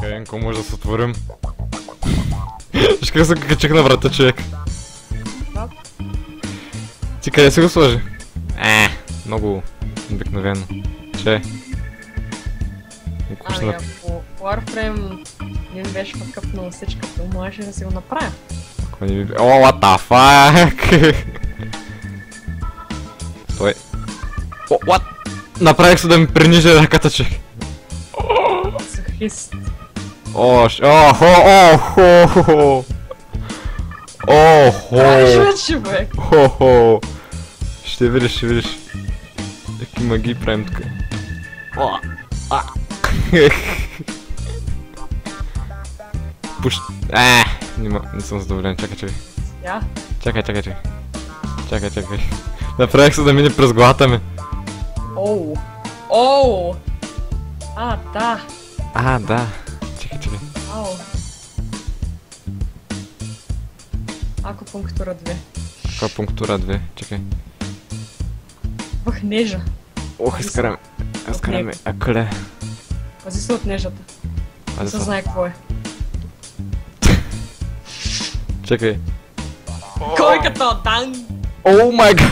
Чакай, какво може да се отворим? Виж как се качих на врата, човек. Ти къде си го сложи? Много обикновено. Че? Ами ако Warframe не ми беше пъкъпнал всичката, можеше да си го направя. О, what the fuck? Стой. О, what? Направих се да ми принижа ръката, човек. Сухист. Кажа, човек! Ще видиш. Таки магии правим тук. Пуш... не съм задоволен, чакай. Я? Чакай. Направих се да мине през главата ми. Оу! Да. Да. Чакай. Ау. Акупунктура 2. Акупунктура 2, чакай. Нежа. Изкараме акле. Пази се от нежата. Не се знае какво е. Чакай. Кой като дан? О май гад!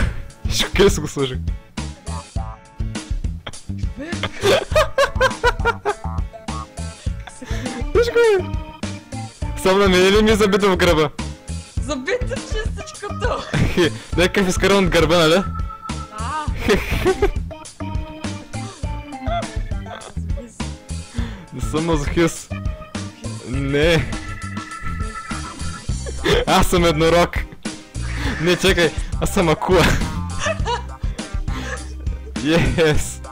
Къде се го сложих? Виж го е! Само на мене ли ми е забито в гърба? Забито чистичкото! Някакъв изкаран от гърба, нали? Да! Не съм мазохист. Не. Аз съм еднорог. Не, чакай, аз съм акула. Yes.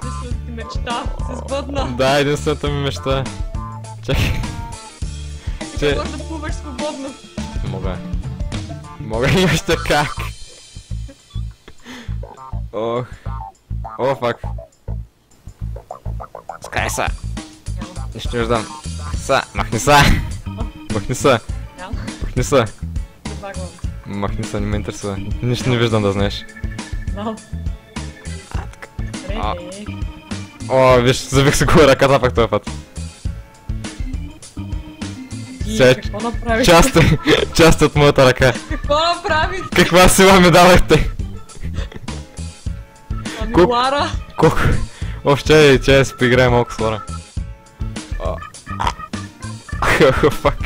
Единствената ти мечта се сбъдна. Да, единствената ми мечта. Чакай. Сега можеш да плуваш свободно. Мога и още как. Фак. Скай са. Нищо не виждам. Махни са. Махни са, не ме интересува. Нищо не виждам, да знаеш. Виж, забих си го ръката пак този път. Какво направиш? Част от моята ръка. Какво направиш? Каква сила ми давахте? Лара? Колко? Чай си поиграем малко с Лара. Фак.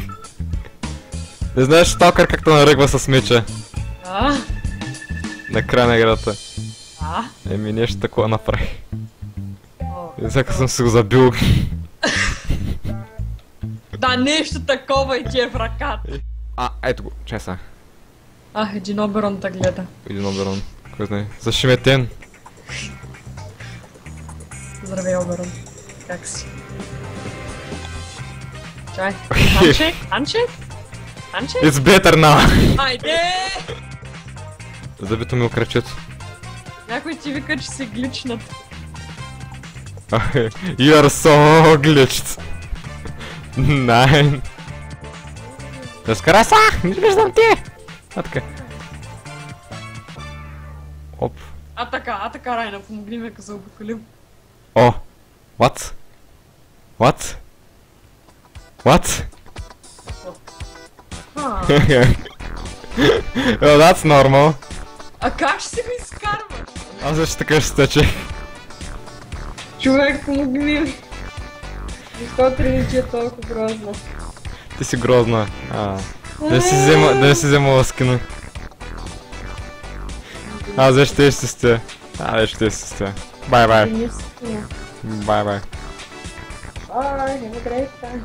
Не знаеш Сталкър как те наръгва с меча? На края на играта. Нещо такова направих. Всяка съм си го забил. Да, нещо такова и ти е в ръката. Ето го, чай са. Един Оберон те гледа. Един Оберон, кой знае. Зашеметен. Здравей, Оберон. Как си? Чай. Handshake? It's better now. Айде! Забито ми окръчето. Някой ти вика, че си гличнат. You are so glitched. Найн. Разкара са! Не виждам ти! Така. Оп. Така, Райна, помогни ме, като заобиколим. What? That's normal. Как ще си го изкарваш? Аз също така ще стъче. Човек, помогни ми. Защо треничи е толкова грозно? Ти си грозна. Да не си вземала скина. Защо ще си сте? Ще си сте. Bye. Bye, have a great time.